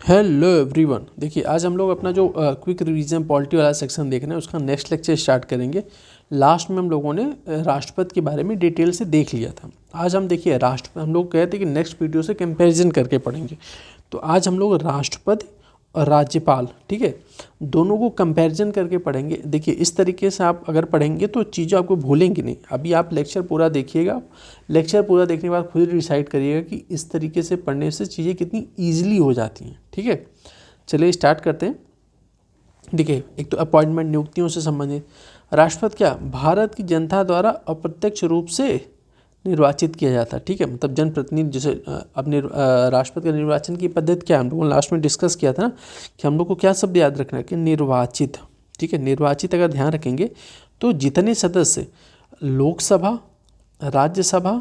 Hello everyone. देखिए आज हम लोग अपना जो क्विक रिवीजन पॉलिटी वाला सेक्शन देख रहे हैं उसका नेक्स्ट लेक्चर स्टार्ट करेंगे। लास्ट में हम लोगों ने राष्ट्रपति के बारे में डिटेल से देख लिया था। आज हम देखिए राष्ट्रपति, हम लोग कहते हैं कि नेक्स्ट वीडियो से कंपैरिजन करके पढ़ेंगे। तो आज हम लोग राष्ट्रपति और राज्यपाल, ठीक है, दोनों को कंपैरिजन करके पढ़ेंगे। देखिए इस तरीके से आप अगर पढ़ेंगे तो चीज़ें आपको भूलेंगे नहीं। अभी आप लेक्चर पूरा देखिएगा, लेक्चर पूरा देखने के बाद खुद डिसाइड करिएगा कि इस तरीके से पढ़ने से चीज़ें कितनी ईजिली हो जाती हैं। ठीक है, चलिए स्टार्ट करते हैं। देखिए एक तो अपॉइंटमेंट, नियुक्तियों से संबंधित। राष्ट्रपति क्या भारत की जनता द्वारा अप्रत्यक्ष रूप से निर्वाचित किया जाता है। ठीक है, मतलब जनप्रतिनिधि जैसे अपने राष्ट्रपति का निर्वाचन की पद्धति क्या है, हम लोगों ने लास्ट में डिस्कस किया था ना कि हम लोग को क्या शब्द याद रखना है कि निर्वाचित। ठीक है, निर्वाचित अगर ध्यान रखेंगे तो जितने सदस्य लोकसभा, राज्यसभा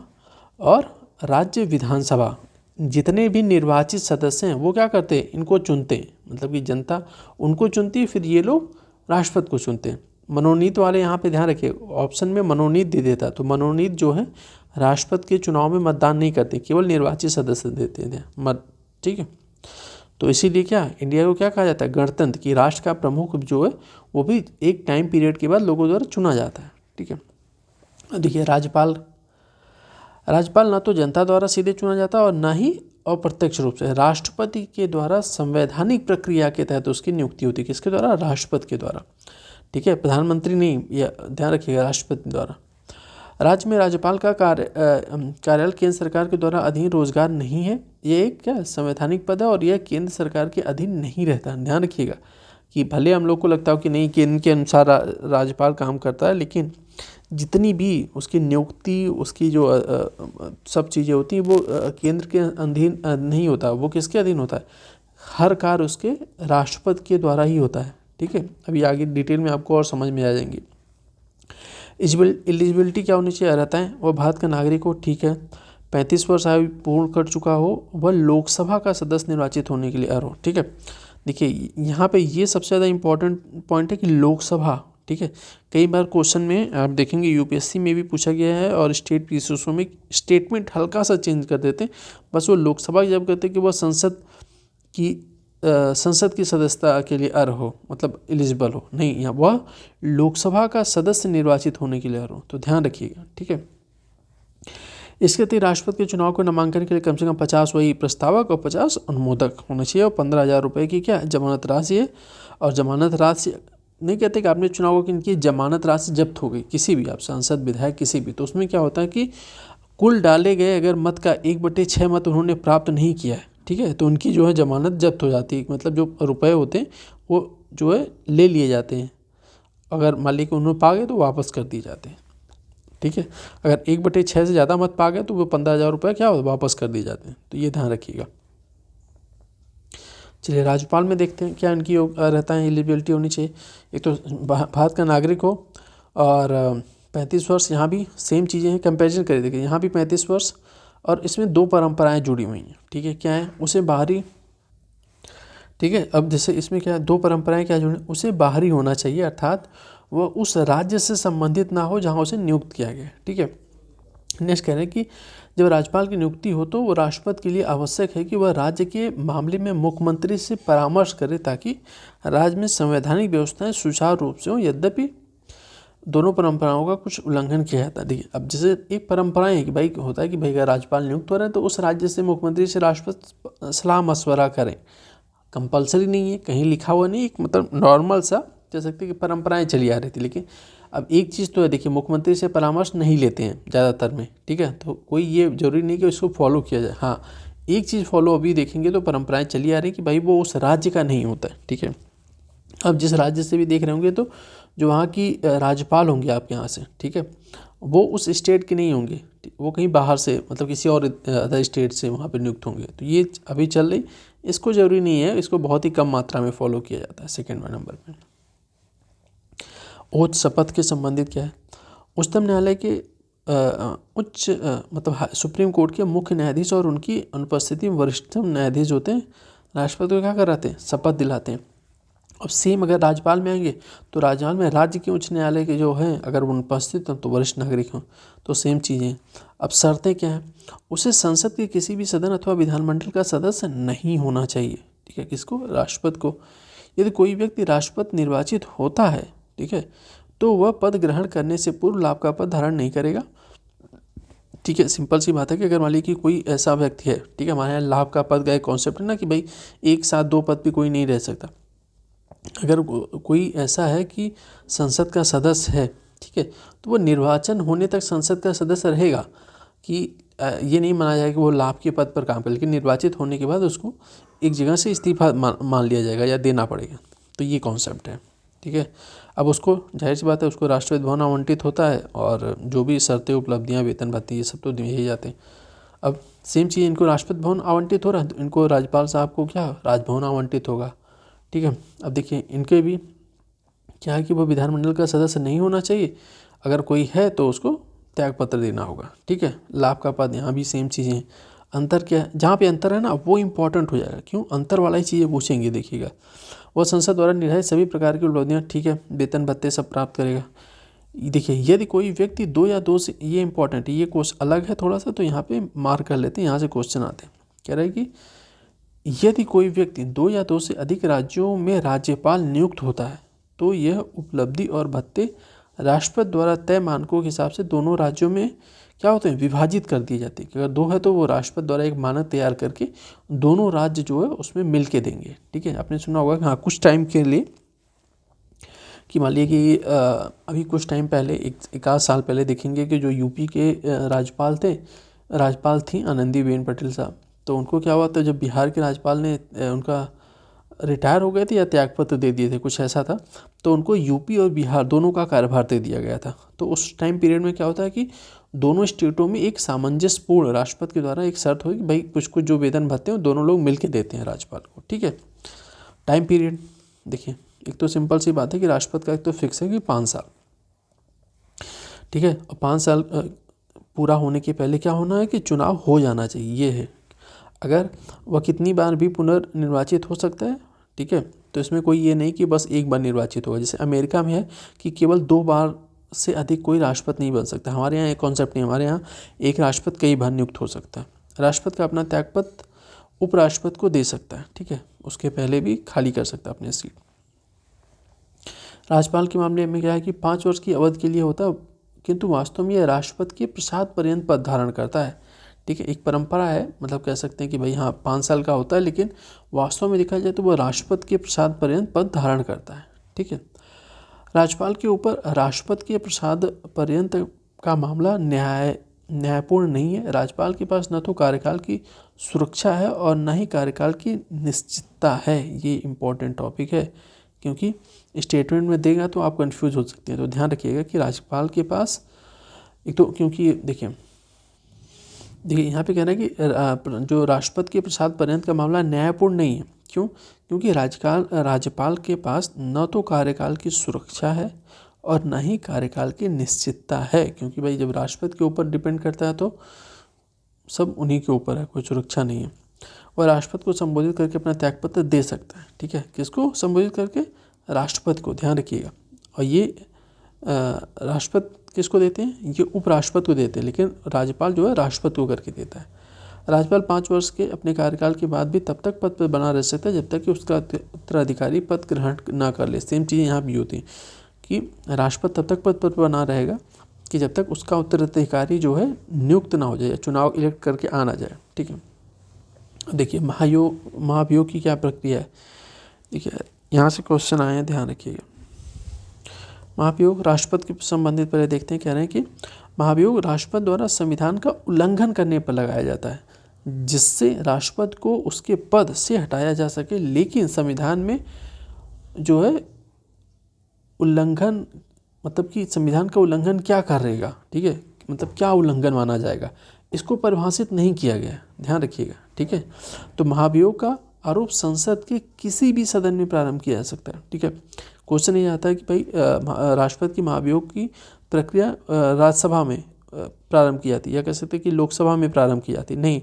और राज्य विधानसभा, जितने भी निर्वाचित सदस्य हैं वो क्या करते हैं, इनको चुनते हैं। मतलब कि जनता उनको चुनती है, फिर ये लोग राष्ट्रपति को चुनते हैं। मनोनीत वाले यहाँ पे ध्यान रखिए, ऑप्शन में मनोनीत दे देता है, तो मनोनीत जो है राष्ट्रपति के चुनाव में मतदान नहीं करते, केवल निर्वाचित सदस्य देते हैं मत। ठीक है, तो इसीलिए क्या इंडिया को क्या कहा जाता है, गणतंत्र, की राष्ट्र का प्रमुख जो है वो भी एक टाइम पीरियड के बाद लोगों द्वारा चुना जाता है। ठीक है, देखिए राज्यपाल, राज्यपाल ना तो जनता द्वारा सीधे चुना जाता और ना ही अप्रत्यक्ष रूप से, राष्ट्रपति के द्वारा संवैधानिक प्रक्रिया के तहत उसकी नियुक्ति होती है। किसके द्वारा, राष्ट्रपति के द्वारा। ठीक है, प्रधानमंत्री नहीं, यह ध्यान रखिएगा, राष्ट्रपति द्वारा। राज्य में राज्यपाल का कार्यालय केंद्र सरकार के द्वारा अधीन रोजगार नहीं है। ये एक क्या संवैधानिक पद है और यह केंद्र सरकार के अधीन नहीं रहता। ध्यान रखिएगा कि भले हम लोग को लगता हो कि नहीं कि इनके अनुसार राज्यपाल काम करता है, लेकिन जितनी भी उसकी नियुक्ति, उसकी जो सब चीज़ें होती हैं वो केंद्र के अधीन नहीं होता। वो किसके अधीन होता है, हर कार्य उसके राष्ट्रपति के द्वारा ही होता है। ठीक है, अभी आगे डिटेल में आपको और समझ में आ जाएंगी। एलिजिबिलिटी क्या होनी चाहिए, रहता है वह भारत का नागरिक हो। ठीक है, 35 वर्ष आयु पूर्ण कर चुका हो, वह लोकसभा का सदस्य निर्वाचित होने के लिए अर्ह हो। ठीक है, देखिए यहाँ पे ये सबसे ज़्यादा इम्पोर्टेंट पॉइंट है कि लोकसभा। ठीक है, कई बार क्वेश्चन में आप देखेंगे यूपीएससी में भी पूछा गया है और स्टेट पीसीएसओ में स्टेटमेंट हल्का सा चेंज कर देते हैं। बस वो लोकसभा जब कहते हैं कि वह संसद की सदस्यता के लिए अर्ह हो, मतलब एलिजिबल हो, नहीं, यहाँ वह लोकसभा का सदस्य निर्वाचित होने के लिए अर्ह हो। तो ध्यान रखिएगा। ठीक है, इसके अतिरिक्त राष्ट्रपति के चुनाव को नामांकन के लिए कम से कम 50 वही प्रस्तावक और 50 अनुमोदक होना चाहिए और 15,000 रुपये की क्या जमानत राशि है। और जमानत राशि नहीं कहते कि आपने चुनाव की इनकी जमानत राशि जब्त हो गई, किसी भी आप सांसद विधायक किसी भी, तो उसमें क्या होता है कि कुल डाले गए अगर मत का 1/6 मत उन्होंने प्राप्त नहीं किया है, ठीक है, तो उनकी जो है जमानत जब्त हो जाती है। मतलब जो रुपए होते हैं वो जो है ले लिए जाते हैं, अगर मालिक उन्होंने पा गए तो वापस कर दिए जाते हैं। ठीक है, अगर 1/6 से ज़्यादा मत पा गए तो वो 15,000 रुपये क्या वापस कर दिए जाते हैं। तो ये ध्यान रखिएगा। चलिए राज्यपाल में देखते हैं क्या इनकी रहता है, एलिजिबिलिटी होनी चाहिए। एक तो भारत का नागरिक हो और 35 वर्ष, यहाँ भी सेम चीज़ें हैं, कंपैरिजन करिए। देखिए यहाँ भी 35 वर्ष और इसमें 2 परंपराएं जुड़ी हुई हैं। ठीक है, क्या है, उसे बाहरी, ठीक है, अब जैसे इसमें क्या है, 2 परंपराएं क्या जुड़ी, उसे बाहरी होना चाहिए, अर्थात वह उस राज्य से संबंधित ना हो जहाँ उसे नियुक्त किया गया। ठीक है, नेक्स्ट कह रहे हैं कि जब राज्यपाल की नियुक्ति हो तो वो राष्ट्रपति के लिए आवश्यक है कि वह राज्य के मामले में मुख्यमंत्री से परामर्श करे ताकि राज्य में संवैधानिक व्यवस्थाएं सुचारू रूप से हों। यद्यपि दोनों परंपराओं का कुछ उल्लंघन किया जाता है। देखिए अब जैसे एक परंपराएं है कि भाई होता है कि भाई अगर राज्यपाल नियुक्त हो रहे हैं तो उस राज्य से मुख्यमंत्री से राष्ट्रपति सलाह मशवरा करें। कंपलसरी नहीं है, कहीं लिखा हुआ नहीं, एक मतलब नॉर्मल सा कह सकते कि परंपराएं चली आ रही थी। लेकिन अब एक चीज़ तो है, देखिए मुख्यमंत्री से परामर्श नहीं लेते हैं ज़्यादातर में। ठीक है, तो कोई ये जरूरी नहीं कि इसको फॉलो किया जाए। हाँ, एक चीज़ फॉलो अभी देखेंगे तो परंपराएं चली आ रही कि भाई वो उस राज्य का नहीं होता है। ठीक है, अब जिस राज्य से भी देख रहे होंगे तो जो वहाँ की राज्यपाल होंगे आपके यहाँ से, ठीक है, वो उस स्टेट के नहीं होंगे, वो कहीं बाहर से मतलब किसी और अदर स्टेट से वहाँ पे नियुक्त होंगे। तो ये अभी चल रही, इसको जरूरी नहीं है, इसको बहुत ही कम मात्रा में फॉलो किया जाता है। सेकेंड नंबर पे ओथ शपथ के संबंधित क्या है, उच्चतम न्यायालय के मतलब सुप्रीम कोर्ट के मुख्य न्यायाधीश और उनकी अनुपस्थिति में वरिष्ठतम न्यायाधीश होते हैं, राष्ट्रपति को क्या कराते हैं, शपथ दिलाते हैं। अब सेम अगर राज्यपाल में आएंगे तो राज्यपाल में राज्य के उच्च न्यायालय के जो हैं अगर वो उपस्थित हों तो वरिष्ठ नागरिक हों, तो सेम चीज़ें। अब शर्तें क्या हैं, उसे संसद के किसी भी सदन अथवा विधानमंडल का सदस्य नहीं होना चाहिए। ठीक है, किसको? राष्ट्रपति को। यदि कोई व्यक्ति राष्ट्रपति निर्वाचित होता है, ठीक है, तो वह पद ग्रहण करने से पूर्व लाभ का पद धारण नहीं करेगा। ठीक है, सिंपल सी बात है कि अगर मान लीजिए कि कोई ऐसा व्यक्ति है, ठीक है, हमारे यहाँ लाभ का पद का एक कॉन्सेप्ट है ना कि भाई एक साथ दो पद पे कोई नहीं रह सकता। अगर कोई ऐसा है कि संसद का सदस्य है, ठीक है, तो वो निर्वाचन होने तक संसद का सदस्य रहेगा, कि ये नहीं माना जाएगा कि वो लाभ के पद पर काम करे, लेकिन निर्वाचित होने के बाद उसको एक जगह से इस्तीफा मान लिया जाएगा या देना पड़ेगा। तो ये कॉन्सेप्ट है, ठीक है। अब उसको जाहिर सी बात है उसको राष्ट्रपति भवन आवंटित होता है, और जो भी शर्तें, उपलब्धियाँ, वेतन भत्ते, ये सब तो दिए ही जाते हैं। अब सेम चीज़ इनको राष्ट्रपति भवन आवंटित हो रहा है, तो इनको राज्यपाल साहब को क्या राजभवन आवंटित होगा, ठीक है। अब देखिए इनके भी क्या है कि वो विधानमंडल का सदस्य नहीं होना चाहिए, अगर कोई है तो उसको त्यागपत्र देना होगा, ठीक है। लाभ का पद यहाँ भी सेम चीज़ें हैं। अंतर क्या है, जहाँ पे अंतर है ना वो इंपॉर्टेंट हो जाएगा। क्यों? अंतर वाला ही चीज़ें पूछेंगे। देखिएगा, वह संसद द्वारा निर्धारित सभी प्रकार की उपलब्धियाँ, ठीक है, वेतन भत्ते सब प्राप्त करेगा। देखिए यदि कोई व्यक्ति दो या दो से, ये इंपॉर्टेंट है, ये क्वेश्चन अलग है थोड़ा सा, तो यहाँ पे मार्क कर लेते हैं, यहाँ से क्वेश्चन आते हैं। कह रहा है कि यदि कोई व्यक्ति दो या दो से अधिक राज्यों में राज्यपाल नियुक्त होता है, तो यह उपलब्धि और भत्ते राष्ट्रपति द्वारा तय मानकों के हिसाब से दोनों राज्यों में क्या होते हैं, विभाजित कर दिए जाते हैं। अगर दो है तो वो राष्ट्रपति द्वारा एक मानक तैयार करके दोनों राज्य जो है उसमें मिल के देंगे, ठीक है। आपने सुना होगा कि हाँ कुछ टाइम के लिए, कि मान लीजिए कि अभी कुछ टाइम पहले, एक आध साल पहले देखेंगे कि जो यूपी के राज्यपाल थी आनंदीबेन पटेल साहब, तो उनको क्या हुआ था, जब बिहार के राज्यपाल ने उनका रिटायर हो गए थे या त्यागपत्र दे दिए थे, कुछ ऐसा था, तो उनको यूपी और बिहार दोनों का कार्यभार दे दिया गया था। तो उस टाइम पीरियड में क्या होता है कि दोनों स्टेटों में एक सामंजस्यपूर्ण राष्ट्रपति के द्वारा एक शर्त हुई कि भाई कुछ कुछ जो वेतन भत्ते हैं दोनों लोग मिलकर देते हैं राज्यपाल को, ठीक है। टाइम पीरियड देखिए, एक तो सिंपल सी बात है कि राष्ट्रपति का एक तो फिक्स है कि 5 साल, ठीक है, और 5 साल पूरा होने के पहले क्या होना है कि चुनाव हो जाना चाहिए, ये है। अगर वह कितनी बार भी पुनर्निर्वाचित हो सकता है, ठीक है, तो इसमें कोई ये नहीं कि बस एक बार निर्वाचित होगा। जैसे अमेरिका में है कि केवल 2 बार से अधिक कोई राष्ट्रपति नहीं बन सकता। हमारे यहाँ एक कॉन्सेप्ट नहीं, हमारे यहाँ एक राष्ट्रपति कई बार नियुक्त हो सकता है। राष्ट्रपति का अपना त्यागपत्र उपराष्ट्रपति को दे सकता है, ठीक है, उसके पहले भी खाली कर सकता है अपनी सीट। राज्यपाल के मामले में क्या है कि 5 वर्ष की अवधि के लिए होता है, किंतु वास्तव में यह राष्ट्रपति के प्रसाद पर्यंत पद धारण करता है, ठीक है। एक परंपरा है, मतलब कह सकते हैं कि भाई हाँ 5 साल का होता है, लेकिन वास्तव में देखा जाए तो वह राष्ट्रपति के प्रसाद पर्यंत पद धारण करता है, ठीक है। राज्यपाल के ऊपर राष्ट्रपति के प्रसाद पर्यंत का मामला न्यायपूर्ण नहीं है। राज्यपाल के पास न तो कार्यकाल की सुरक्षा है और न ही कार्यकाल की निश्चितता है। ये इम्पोर्टेंट टॉपिक है, क्योंकि स्टेटमेंट में देगा तो आप कंफ्यूज हो सकते हैं। तो ध्यान रखिएगा कि राज्यपाल के पास एक तो, क्योंकि देखिए यहाँ पे कहना है कि जो राष्ट्रपति के प्रसाद पर्यंत का मामला न्यायपूर्ण नहीं है। क्यों? क्योंकि राज्यपाल के पास न तो कार्यकाल की सुरक्षा है और न ही कार्यकाल की निश्चितता है, क्योंकि भाई जब राष्ट्रपति के ऊपर डिपेंड करता है तो सब उन्हीं के ऊपर है, कोई सुरक्षा नहीं है। और राष्ट्रपति को संबोधित करके अपना त्यागपत्र दे सकता है, ठीक है। किसको संबोधित करके? राष्ट्रपति को, ध्यान रखिएगा। और ये राष्ट्रपति किसको देते हैं? ये उपराष्ट्रपति को देते हैं, लेकिन राज्यपाल जो है राष्ट्रपति को करके देता है। राज्यपाल 5 वर्ष के अपने कार्यकाल के बाद भी तब तक पद पर बना रह सकता है जब तक कि उसका उत्तराधिकारी पद ग्रहण ना कर ले। सेम चीज़ यहाँ भी होती है कि राष्ट्रपति तब तक पद पर बना रहेगा कि जब तक उसका उत्तराधिकारी जो है नियुक्त ना हो जाए, चुनाव इलेक्ट करके आ ना जाए, ठीक है। देखिए महाभियोग की क्या प्रक्रिया है, देखिए यहाँ से क्वेश्चन आए हैं, ध्यान रखिएगा। महाभियोग राष्ट्रपति के संबंधित पहले देखते हैं। कह रहे हैं कि महाभियोग राष्ट्रपति द्वारा संविधान का उल्लंघन करने पर लगाया जाता है, जिससे राष्ट्रपति को उसके पद से हटाया जा सके। लेकिन संविधान में जो है उल्लंघन, मतलब कि संविधान का उल्लंघन क्या कर रहेगा, ठीक है, मतलब क्या उल्लंघन माना जाएगा, इसको परिभाषित नहीं किया गया, ध्यान रखिएगा, ठीक है। तो महाभियोग का आरोप संसद के किसी भी सदन में प्रारंभ किया जा सकता है, ठीक है। क्वेश्चन ये आता है कि भाई राष्ट्रपति की महाभियोग की प्रक्रिया राज्यसभा में प्रारंभ की जाती है, या कह सकते हैं कि लोकसभा में प्रारंभ की जाती है। नहीं,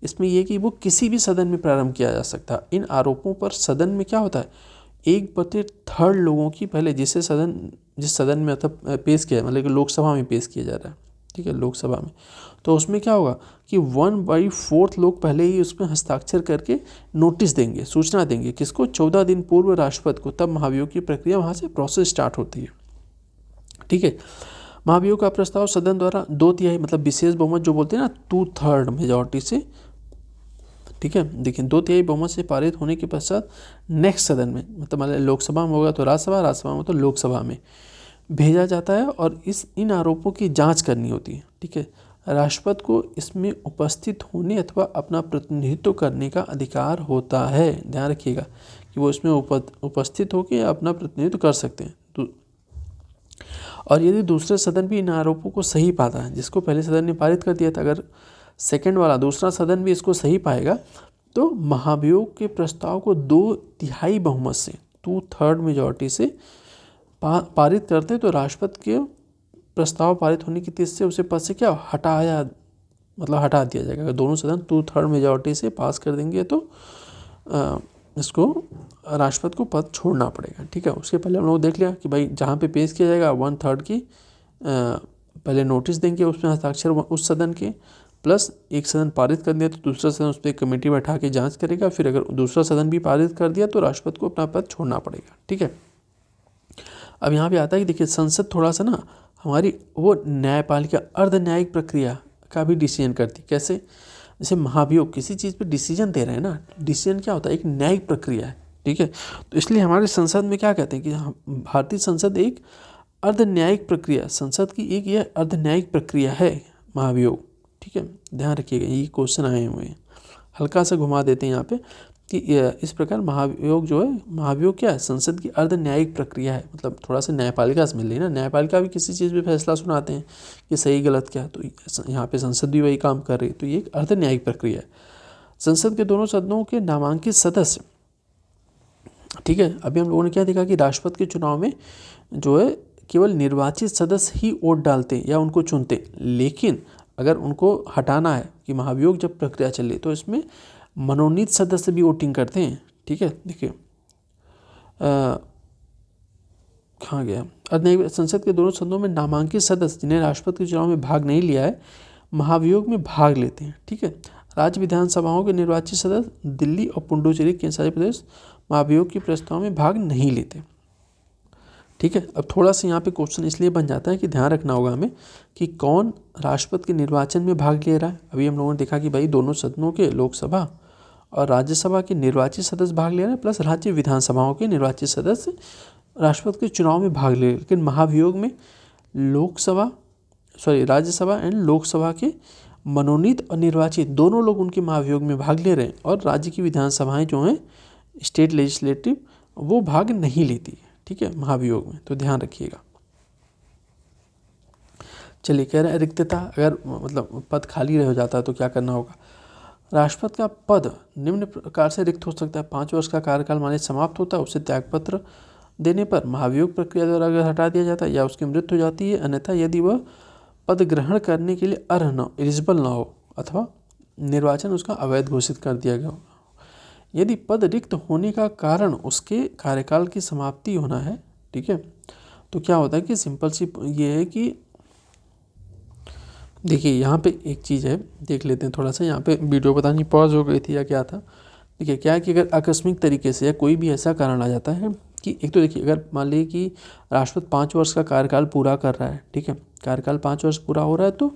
इसमें यह कि वो किसी भी सदन में प्रारंभ किया जा सकता है। इन आरोपों पर सदन में क्या होता है, 1/3 लोगों की, पहले जिस सदन में मतलब पेश किया, मतलब कि लोकसभा में पेश किया जा रहा है, ठीक है, लोकसभा में। तो उसमें क्या होगा कि 1/4 लोग पहले ही उसमें हस्ताक्षर करके नोटिस देंगे, सूचना देंगे, किसको, 14 दिन पूर्व राष्ट्रपति को, तब महाभियोग की प्रक्रिया वहाँ से प्रोसेस स्टार्ट होती है। ठीक है, महाभियोग का प्रस्ताव सदन द्वारा 2/3 मतलब विशेष बहुमत जो बोलते हैं ना 2/3 मेजॉरिटी से, ठीक है, देखिए 2/3 बहुमत से पारित होने के पश्चात नेक्स्ट सदन में, मतलब मान लोकसभा में होगा तो राज्यसभा, राज्यसभा में तो लोकसभा में भेजा जाता है और इन आरोपों की जांच करनी होती है। ठीक है, राष्ट्रपति को इसमें उपस्थित होने अथवा अपना प्रतिनिधित्व करने का अधिकार होता है। ध्यान रखिएगा कि वो इसमें उपस्थित होकर अपना प्रतिनिधित्व कर सकते हैं। और यदि दूसरे सदन भी इन आरोपों को सही पाता है, जिसको पहले सदन ने पारित कर दिया था, अगर सेकंड वाला दूसरा सदन भी इसको सही पाएगा तो महाभियोग के प्रस्ताव को 2/3 बहुमत से 2/3 मेजॉरिटी से पारित करते तो राष्ट्रपति के प्रस्ताव पारित होने की तिथि से उसे पद से क्या हटा दिया जाएगा। अगर दोनों सदन 2/3 मेजॉरिटी से पास कर देंगे तो इसको राष्ट्रपति को पद छोड़ना पड़ेगा। ठीक है, उसके पहले हम लोग देख लिया कि भाई जहाँ पे पेश किया जाएगा 1/3 की पहले नोटिस देंगे, उसमें हस्ताक्षर उस सदन के, प्लस एक सदन पारित कर दिया तो दूसरा सदन उस पर कमेटी बैठा के जांच करेगा, फिर अगर दूसरा सदन भी पारित कर दिया तो राष्ट्रपति को अपना पद छोड़ना पड़ेगा। ठीक है, अब यहाँ पे आता है कि देखिए संसद थोड़ा सा ना हमारी वो न्यायपालिका अर्ध न्यायिक प्रक्रिया का भी डिसीजन करती। कैसे, जैसे महाभियोग किसी चीज़ पे डिसीजन दे रहे हैं ना, डिसीजन क्या होता है, एक न्यायिक प्रक्रिया है। ठीक है, तो इसलिए हमारे संसद में क्या कहते हैं कि भारतीय संसद एक अर्ध न्यायिक प्रक्रिया, संसद की एक यह अर्ध न्यायिक प्रक्रिया है महाभियोग। ठीक है, ध्यान रखिएगा, ये क्वेश्चन आए हुए हैं, हल्का सा घुमा देते हैं यहाँ पे कि इस प्रकार महाभियोग जो है, महाभियोग क्या है, संसद की अर्ध न्यायिक प्रक्रिया है। मतलब थोड़ा सा न्यायपालिका से मिल रही है ना, न्यायपालिका भी किसी चीज़ पे फैसला सुनाते हैं कि सही गलत क्या है, तो यहाँ पे संसद भी वही काम कर रही है। तो ये एक अर्ध न्यायिक प्रक्रिया है। संसद के दोनों सदनों के नामांकित सदस्य, ठीक है, अभी हम लोगों ने क्या देखा कि राष्ट्रपति के चुनाव में जो है केवल निर्वाचित सदस्य ही वोट डालते या उनको चुनते, लेकिन अगर उनको हटाना है कि महाभियोग जब प्रक्रिया चल रही तो इसमें मनोनीत सदस्य भी वोटिंग करते हैं। ठीक है, देखिए कहाँ गया, संसद के दोनों सदनों में नामांकित सदस्य जिन्हें राष्ट्रपति के चुनाव में भाग नहीं लिया है महाभियोग में भाग लेते हैं। ठीक है, राज्य विधानसभाओं के निर्वाचित सदस्य दिल्ली और पुडुचेरी केंद्रशासित प्रदेश महाभियोग के प्रस्ताव में भाग नहीं लेते। ठीक है, अब थोड़ा सा यहाँ पे क्वेश्चन इसलिए बन जाता है कि ध्यान रखना होगा हमें कि कौन राष्ट्रपति के निर्वाचन में भाग ले रहा है। अभी हम लोगों ने देखा कि भाई दोनों सदनों के, लोकसभा और राज्यसभा के निर्वाचित सदस्य भाग ले रहे हैं, प्लस राज्य विधानसभाओं के निर्वाचित सदस्य राष्ट्रपति के चुनाव में भाग ले रहे हैं। लेकिन महाभियोग में राज्यसभा एंड लोकसभा के मनोनीत और निर्वाचित दोनों लोग उनके महाभियोग में भाग ले रहे हैं, और राज्य की विधानसभाएं जो हैं स्टेट लेजिस्लेटिव वो भाग नहीं लेती है। ठीक है, महाभियोग में, तो ध्यान रखिएगा। चलिए, कह रहे हैं रिक्तता, अगर मतलब पद खाली रह जाता है तो क्या करना होगा। राष्ट्रपति का पद निम्न प्रकार से रिक्त हो सकता है। 5 वर्ष का कार्यकाल माने समाप्त होता है, उसे त्यागपत्र देने पर महाभियोग प्रक्रिया द्वारा अगर हटा दिया जाता है या उसकी मृत्यु हो जाती है, अन्यथा यदि वह पद ग्रहण करने के लिए अर्ह न, एलिजिबल ना हो अथवा निर्वाचन उसका अवैध घोषित कर दिया गया हो। यदि पद रिक्त होने का कारण उसके कार्यकाल की समाप्ति होना है, ठीक है, तो क्या होता है कि सिंपल सी ये है कि देखिए यहाँ पे एक चीज़ है, देख लेते हैं थोड़ा सा। यहाँ पे वीडियो पता नहीं पॉज हो गई थी या क्या था। देखिए क्या है कि अगर आकस्मिक तरीके से या कोई भी ऐसा कारण आ जाता है कि एक तो देखिए, अगर मान लीजिए कि राष्ट्रपति 5 वर्ष का कार्यकाल पूरा कर रहा है, ठीक है, कार्यकाल 5 वर्ष पूरा हो रहा है, तो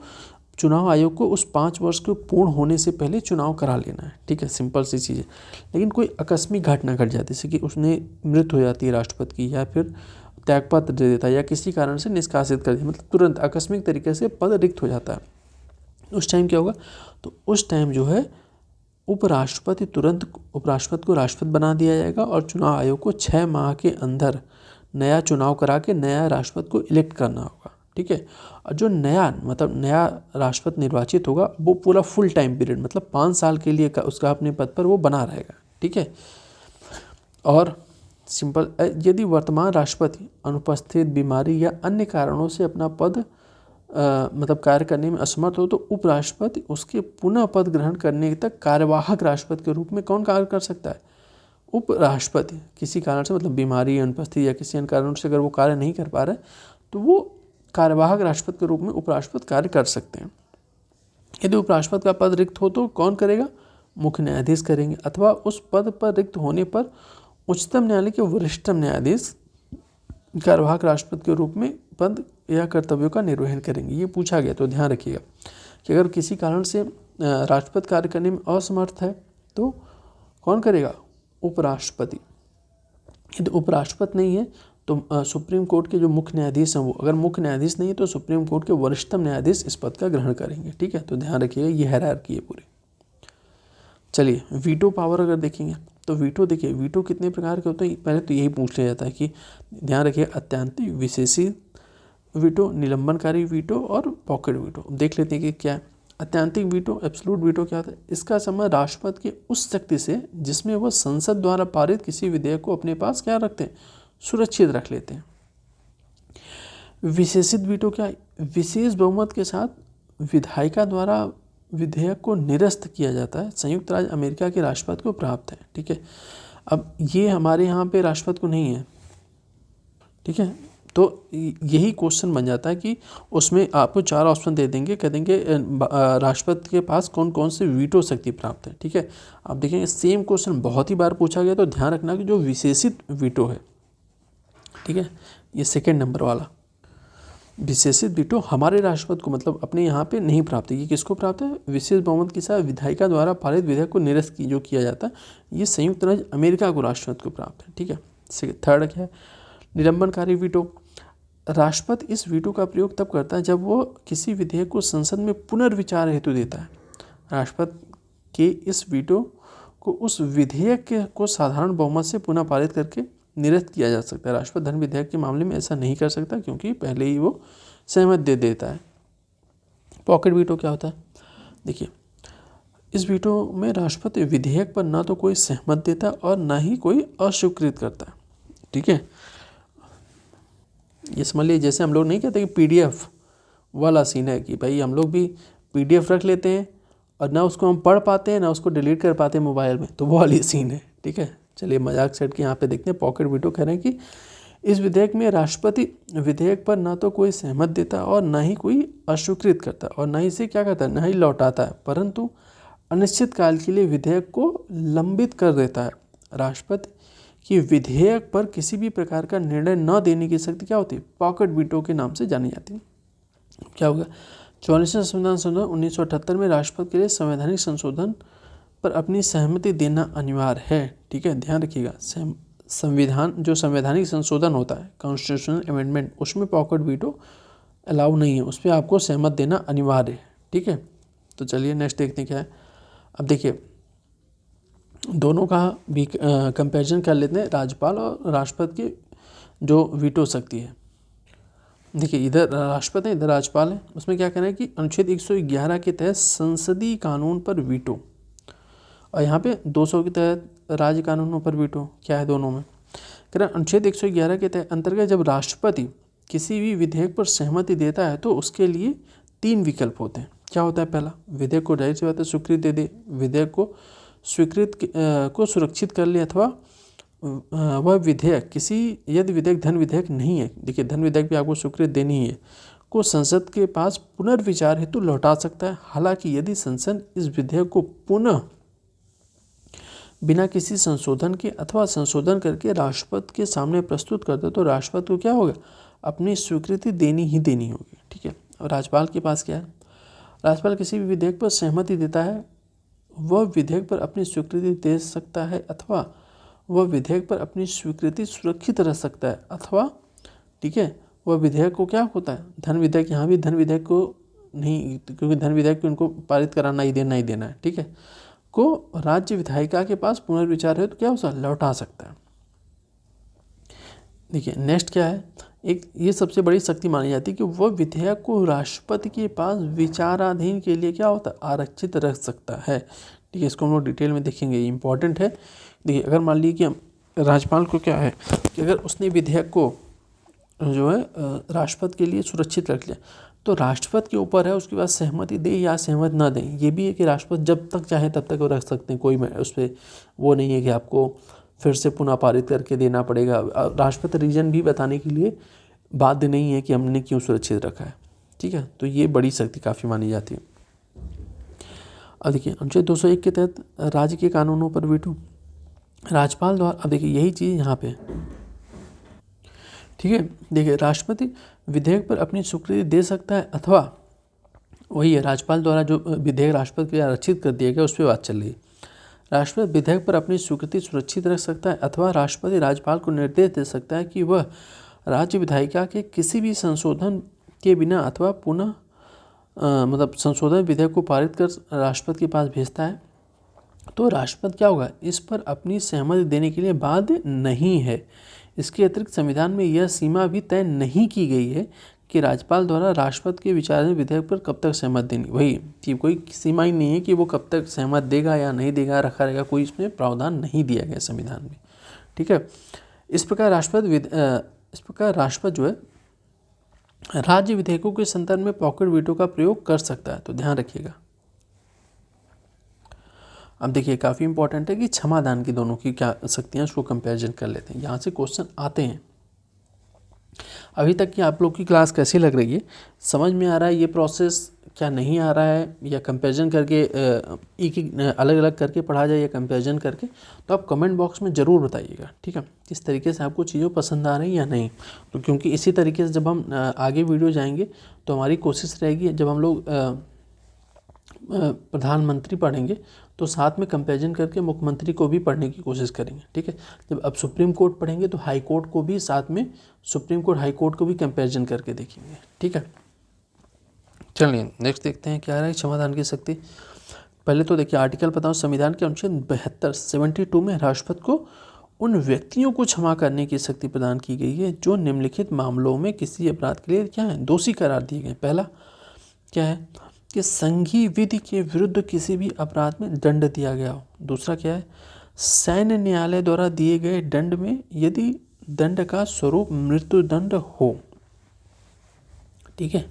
चुनाव आयोग को उस 5 वर्ष को पूर्ण होने से पहले चुनाव करा लेना है। ठीक है, सिंपल सी चीज़ है। लेकिन कोई आकस्मिक घटना घट जाती है, जैसे कि उसने मृत्यु हो जाती है राष्ट्रपति की, या फिर त्यागपत्र दे देता है, या किसी कारण से निष्कासित कर दिया, मतलब तुरंत आकस्मिक तरीके से पद रिक्त हो जाता है, उस टाइम क्या होगा, तो उस टाइम जो है उपराष्ट्रपति को राष्ट्रपति बना दिया जाएगा, और चुनाव आयोग को 6 माह के अंदर नया चुनाव करा के नया राष्ट्रपति को इलेक्ट करना होगा। ठीक है, और जो नया राष्ट्रपति निर्वाचित होगा वो पूरा फुल टाइम पीरियड, मतलब 5 साल के लिए उसका अपने पद पर वो बना रहेगा। ठीक है, और सिंपल, यदि वर्तमान राष्ट्रपति अनुपस्थित, बीमारी या अन्य कारणों से अपना पद कार्य करने में असमर्थ हो, तो उपराष्ट्रपति उसके पुनः पद ग्रहण करने तक कार्यवाहक राष्ट्रपति के रूप में कौन कार्य कर सकता है, उपराष्ट्रपति। किसी कारण से, मतलब बीमारी, अनुपस्थिति या किसी अन्य कारणों से अगर वो कार्य नहीं कर पा रहे, तो वो कार्यवाहक राष्ट्रपति के रूप में उपराष्ट्रपति कार्य कर सकते हैं। यदि उपराष्ट्रपति का पद रिक्त हो तो कौन करेगा? मुख्य न्यायाधीश करेंगे, अथवा उस पद पर रिक्त होने पर उच्चतम न्यायालय के वरिष्ठतम न्यायाधीश कार्यवाहक राष्ट्रपति के रूप में पद या कर्तव्यों का निर्वहन करेंगे। ये पूछा गया, तो ध्यान रखिएगा कि अगर किसी कारण से राष्ट्रपति कार्य करने में असमर्थ है तो कौन करेगा? उपराष्ट्रपति। यदि उपराष्ट्रपति नहीं है तो सुप्रीम कोर्ट के जो मुख्य न्यायाधीश हैं वो, अगर मुख्य न्यायाधीश नहीं है तो सुप्रीम कोर्ट के वरिष्ठतम न्यायाधीश इस पद का ग्रहण करेंगे। ठीक है, तो ध्यान रखिएगा, ये हायरार्की है पूरी। चलिए, वीटो पावर अगर देखेंगे तो वीटो, देखिए वीटो कितने प्रकार के होते हैं, पहले तो यही पूछ लिया जाता है कि ध्यान रखिए, अत्यंतिक विशेषित वीटो, निलंबनकारी वीटो और पॉकेट वीटो। देख लेते हैं कि क्या है। अत्यंतिक वीटो, एब्सोल्यूट वीटो क्या होता है? इसका संबंध राष्ट्रपति की उस शक्ति से जिसमें वह संसद द्वारा पारित किसी विधेयक को अपने पास क्या रखते हैं? सुरक्षित रख लेते हैं। विशेषित वीटो क्या है? विशेष बहुमत के साथ विधायिका द्वारा विधेयक को निरस्त किया जाता है, संयुक्त राज्य अमेरिका के राष्ट्रपति को प्राप्त है। ठीक है, अब ये हमारे यहाँ पे राष्ट्रपति को नहीं है। ठीक है, तो यही क्वेश्चन बन जाता है कि उसमें आपको 4 ऑप्शन दे देंगे, कह देंगे राष्ट्रपति के पास कौन कौन से वीटो शक्ति प्राप्त है। ठीक है, आप देखेंगे सेम क्वेश्चन बहुत ही बार पूछा गया, तो ध्यान रखना कि जो विशेषित वीटो है, ठीक है, ये सेकेंड नंबर वाला विशेषित वीटो हमारे राष्ट्रपति को, मतलब अपने यहाँ पे नहीं प्राप्त है। ये किसको प्राप्त है? विशेष बहुमत के साथ विधायिका द्वारा पारित विधेयक को निरस्त जो किया जाता है, ये संयुक्त राज्य अमेरिका को राष्ट्रपति को प्राप्त है। ठीक है, थर्ड क्या है? निलंबनकारी वीटो। राष्ट्रपति इस वीटो का प्रयोग तब करता है जब वो किसी विधेयक को संसद में पुनर्विचार हेतु देता है। राष्ट्रपति के इस वीटो को उस विधेयक को साधारण बहुमत से पुनः पारित करके निरस्त किया जा सकता है। राष्ट्रपति धन विधेयक के मामले में ऐसा नहीं कर सकता क्योंकि पहले ही वो सहमत दे देता है। पॉकेट वीटो क्या होता है? देखिए, इस वीटो में राष्ट्रपति विधेयक पर न तो कोई सहमत देता और न ही कोई अस्वीकृत करता है। ठीक है, ये समझ लीजिए जैसे हम लोग नहीं कहते कि पीडीएफ वाला सीन है कि भाई हम लोग भी पीडीएफ रख लेते हैं और ना उसको हम पढ़ पाते हैं ना उसको डिलीट कर पाते हैं मोबाइल में, तो वो वाली सीन है। ठीक है, चलिए मजाक सेट के यहाँ पे देखते हैं। पॉकेट वीटो कह रहे हैं कि इस विधेयक में राष्ट्रपति विधेयक पर ना तो कोई सहमत देता और ना ही कोई अस्वीकृत करता और ना ही इसे क्या करता है, ना ही लौटाता है, परंतु अनिश्चित काल के लिए विधेयक को लंबित कर देता है। राष्ट्रपति की विधेयक पर किसी भी प्रकार का निर्णय न देने की शक्ति क्या होती है? पॉकेट वीटो के नाम से जानी जाती है। क्या होगा? 44वें संविधान संशोधन 1978 में राष्ट्रपति के लिए संवैधानिक संशोधन पर अपनी सहमति देना अनिवार्य है। ठीक है, ध्यान रखिएगा, संविधान जो संवैधानिक संशोधन होता है, कॉन्स्टिट्यूशनल अमेंडमेंट, उसमें पॉकेट वीटो अलाउ नहीं है, उस पर आपको सहमत देना अनिवार्य है। ठीक है, तो चलिए नेक्स्ट देखते हैं क्या है। अब देखिए दोनों का भी कंपैरिजन कर लेते हैं, राज्यपाल और राष्ट्रपति की जो वीटो शक्ति है। देखिए इधर राष्ट्रपति है, इधर राज्यपाल है। उसमें क्या कहना है कि अनुच्छेद 111 के तहत संसदीय कानून पर वीटो और यहाँ पे 200 के तहत राज्य कानूनों पर वीटो। क्या है दोनों में? कह रहा अनुच्छेद 111 के तहत अंतर्गत जब राष्ट्रपति किसी भी विधेयक पर सहमति देता है तो उसके लिए 3 विकल्प होते हैं। क्या होता है? पहला, विधेयक को जाहिर सी बात है स्वीकृति दे दे, विधेयक को स्वीकृत को सुरक्षित कर ले, अथवा वह विधेयक किसी, यदि विधेयक धन विधेयक नहीं है, देखिए धन विधेयक भी आपको स्वीकृति देनी ही है, को संसद के पास पुनर्विचार हेतु लौटा सकता है। हालांकि यदि संसद इस विधेयक को पुनः बिना किसी संशोधन के अथवा संशोधन करके राष्ट्रपति के सामने प्रस्तुत कर दे तो राष्ट्रपति को क्या होगा? अपनी स्वीकृति देनी ही देनी होगी। ठीक है, और राज्यपाल के पास क्या है? राज्यपाल किसी भी विधेयक पर सहमति देता है, वह विधेयक पर अपनी स्वीकृति दे सकता है अथवा वह विधेयक पर अपनी स्वीकृति सुरक्षित रख सकता है, अथवा ठीक है वह विधेयक को क्या होता है? धन विधेयक, यहाँ भी धन विधेयक को नहीं, क्योंकि धन विधेयक को उनको पारित कराना ही देना है। ठीक है, को राज्य विधायिका के पास पुनर्विचार है तो क्या हो लौटा सकता है। देखिए नेक्स्ट क्या है, एक ये सबसे बड़ी शक्ति मानी जाती है कि वह विधेयक को राष्ट्रपति के पास विचाराधीन के लिए क्या होता है? आरक्षित रख सकता है। ठीक है, इसको हम लोग डिटेल में देखेंगे, ये इंपॉर्टेंट है। देखिए अगर मान लीजिए कि राज्यपाल को क्या है कि अगर उसने विधेयक को जो है राष्ट्रपति के लिए सुरक्षित रख लिया तो राष्ट्रपति के ऊपर है उसके बाद सहमति दे या सहमत ना दें। ये भी है कि राष्ट्रपति जब तक चाहे तब तक वो रख सकते हैं, कोई उस पर वो नहीं है कि आपको फिर से पुनः पारित करके देना पड़ेगा। राष्ट्रपति रीजन भी बताने के लिए बाध्य नहीं है कि हमने क्यों सुरक्षित रखा है। ठीक है, तो ये बड़ी शक्ति काफ़ी मानी जाती है। अब देखिए अनुच्छेद 201 के तहत राज्य के कानूनों पर वीटो राज्यपाल द्वारा। अब देखिए यही चीज़ यहाँ पे, ठीक है, देखिए राष्ट्रपति विधेयक पर अपनी स्वीकृति दे सकता है अथवा वही है राज्यपाल द्वारा जो विधेयक राष्ट्रपति के आरक्षित कर दिया गया उस पर बात चल रही है। राष्ट्रपति विधेयक पर अपनी स्वीकृति सुरक्षित रख सकता है अथवा राष्ट्रपति राज्यपाल को निर्देश दे सकता है कि वह राज्य विधायिका के किसी भी संशोधन के बिना अथवा पुनः मतलब संशोधन विधेयक को पारित कर राष्ट्रपति के पास भेजता है तो राष्ट्रपति क्या होगा, इस पर अपनी सहमति देने के लिए बाध्य नहीं है। इसके अतिरिक्त संविधान में यह सीमा भी तय नहीं की गई है कि राज्यपाल द्वारा राष्ट्रपति के विचाराधीन विधेयक पर कब तक सहमत देनी। वही कि कोई सीमा ही नहीं है कि वो कब तक सहमत देगा या नहीं देगा, रखा रहेगा, कोई इसमें प्रावधान नहीं दिया गया संविधान में। ठीक है, इस प्रकार राष्ट्रपति जो है राज्य विधेयकों के संदर्भ में पॉकेट वीटो का प्रयोग कर सकता है, तो ध्यान रखिएगा। अब देखिए काफ़ी इंपॉर्टेंट है कि क्षमादान की दोनों की क्या शक्तियाँ, उसको कंपैरिजन कर लेते हैं। यहाँ से क्वेश्चन आते हैं। अभी तक की आप लोग की क्लास कैसी लग रही है, समझ में आ रहा है ये प्रोसेस क्या नहीं आ रहा है, या कंपैरिजन करके एक अलग अलग करके पढ़ा जाए या कंपैरिजन करके, तो आप कमेंट बॉक्स में ज़रूर बताइएगा। ठीक है, किस तरीके से आपको चीज़ें पसंद आ रही हैं या नहीं। तो क्योंकि इसी तरीके से जब हम आगे वीडियो जाएंगे तो हमारी कोशिश रहेगी जब हम लोग प्रधानमंत्री पढ़ेंगे तो साथ में कंपैरिजन करके मुख्यमंत्री को भी पढ़ने की कोशिश करेंगे। ठीक है, जब अब सुप्रीम कोर्ट पढ़ेंगे तो हाई कोर्ट को भी साथ में, सुप्रीम कोर्ट हाई कोर्ट को भी कंपैरिजन करके देखेंगे। ठीक है, चलिए नेक्स्ट देखते हैं क्या है क्षमादान की शक्ति। पहले तो देखिए आर्टिकल बताओ, संविधान के अनुच्छेद 72 में राष्ट्रपति को उन व्यक्तियों को क्षमा करने की शक्ति प्रदान की गई है जो निम्नलिखित मामलों में किसी अपराध के लिए क्या है, दोषी करार दिए गए। पहला क्या है कि संघीय विधि के विरुद्ध किसी भी अपराध में दंड दिया गया हो। दूसरा क्या है, सैन्य न्यायालय द्वारा दिए गए दंड में यदि दंड का स्वरूप मृत्युदंड हो। ठीक है,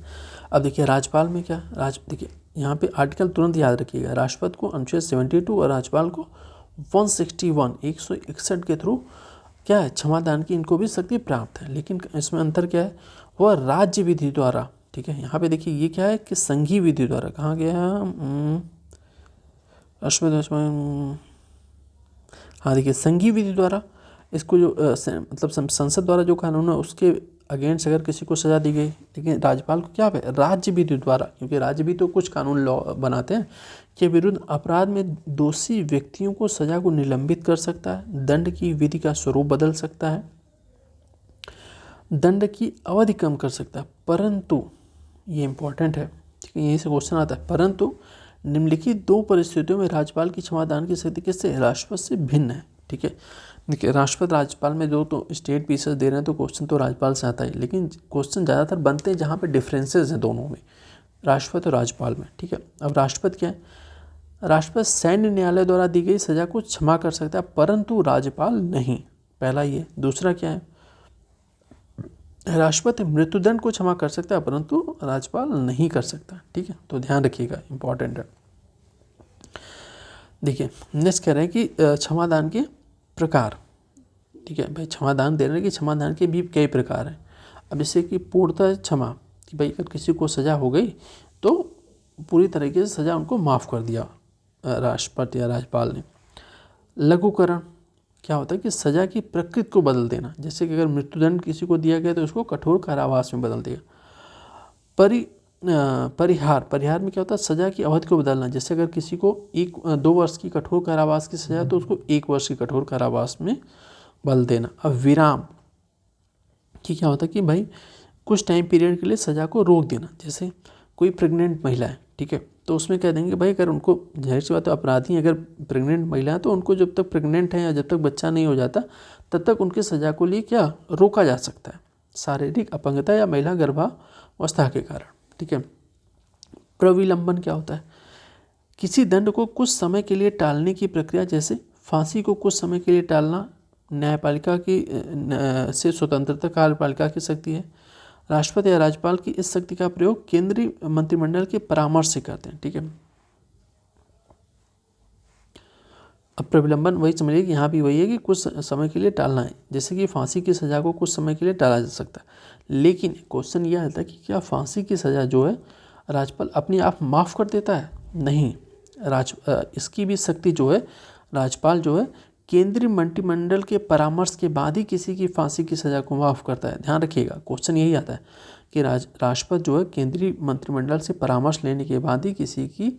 अब देखिए राज्यपाल में क्या, देखिए यहाँ पे आर्टिकल तुरंत याद रखिएगा, राष्ट्रपति को अनुच्छेद 72 और राज्यपाल को 161 के थ्रू क्या है, क्षमादान की इनको भी शक्ति प्राप्त है। लेकिन इसमें अंतर क्या है, वह राज्य विधि द्वारा। ठीक है, यहाँ पे देखिए ये क्या है कि संघीय विधि द्वारा, कहाँ गया है राष्ट्रपति, हाँ देखिए संघीय विधि द्वारा इसको जो मतलब संसद द्वारा जो कानून है उसके अगेंस्ट अगर किसी को सजा दी गई। लेकिन राज्यपाल को क्या है, राज्य विधि द्वारा, क्योंकि राज्य भी तो कुछ कानून लॉ बनाते हैं, के विरुद्ध अपराध में दोषी व्यक्तियों को सजा को निलंबित कर सकता है, दंड की विधि का स्वरूप बदल सकता है, दंड की अवधि कम कर सकता है। परंतु ये इंपॉर्टेंट है, ठीक है, यहीं से क्वेश्चन आता है, परंतु निम्नलिखित दो परिस्थितियों में राज्यपाल की क्षमादान की शक्ति किससे, राष्ट्रपति से भिन्न है। ठीक है, देखिए राष्ट्रपति राज्यपाल में जो तो स्टेट पीसेस दे रहे हैं तो क्वेश्चन तो राज्यपाल से आता है, लेकिन क्वेश्चन ज़्यादातर बनते हैं जहाँ पे डिफरेंसेस हैं दोनों में, राष्ट्रपति और राज्यपाल में। ठीक है, अब राष्ट्रपति क्या है, राष्ट्रपति सैन्य न्यायालय द्वारा दी गई सजा को क्षमा कर सकता है परंतु राज्यपाल नहीं। पहला ये। दूसरा क्या है, राष्ट्रपति मृत्युदंड को क्षमा कर सकता है परंतु राज्यपाल नहीं कर सकता। ठीक है, तो ध्यान रखिएगा, इंपॉर्टेंट है। देखिए नेक्स्ट कह रहे हैं कि क्षमादान के प्रकार। ठीक है भाई, क्षमादान दे रहे हैं कि क्षमादान के भी कई प्रकार हैं। अब जैसे कि पूर्णतः क्षमा, कि भाई अगर किसी को सज़ा हो गई तो पूरी तरीके से सज़ा उनको माफ़ कर दिया राष्ट्रपति या राज्यपाल ने। लघुकरण क्या होता है कि सज़ा की प्रकृति को बदल देना, जैसे कि अगर मृत्युदंड किसी को दिया गया तो उसको कठोर कारावास में बदल दिया। परिहार में क्या होता है, सज़ा की अवधि को बदलना, जैसे अगर किसी को 2 वर्ष की कठोर कारावास की सज़ा तो उसको 1 वर्ष की कठोर कारावास में बदल देना। अब विराम कि क्या होता है कि भाई कुछ टाइम पीरियड के लिए सज़ा को रोक देना, जैसे कोई प्रेग्नेंट महिला है, ठीक है, तो उसमें कह देंगे भाई अगर उनको, जाहिर सी बात है अपराधी अगर प्रेग्नेंट महिला है तो उनको जब तक प्रेग्नेंट है या जब तक बच्चा नहीं हो जाता तब तक उनकी सज़ा को लिए क्या रोका जा सकता है, शारीरिक अपंगता या महिला गर्भावस्था के कारण। ठीक है, प्रविलंबन क्या होता है, किसी दंड को कुछ समय के लिए टालने की प्रक्रिया, जैसे फांसी को कुछ समय के लिए टालना न्यायपालिका की से स्वतंत्रता कार्यपालिका की शक्ति है। राष्ट्रपति या राज्यपाल की इस शक्ति का प्रयोग केंद्रीय मंत्रिमंडल के परामर्श से करते हैं। ठीक है, अब प्रविलंबन वही समझिए कि यहाँ भी वही है कि कुछ समय के लिए टालना है, जैसे कि फांसी की सज़ा को कुछ समय के लिए टाला जा सकता है। लेकिन क्वेश्चन यह आता है कि क्या फांसी की सज़ा जो है राज्यपाल अपने आप माफ़ कर देता है? नहीं, इसकी भी शक्ति जो है राज्यपाल जो है केंद्रीय मंत्रिमंडल के परामर्श के बाद ही किसी की फांसी की सज़ा को माफ़ करता है। ध्यान रखिएगा, क्वेश्चन यही आता है कि राष्ट्रपति जो है केंद्रीय मंत्रिमंडल से परामर्श लेने के बाद ही किसी की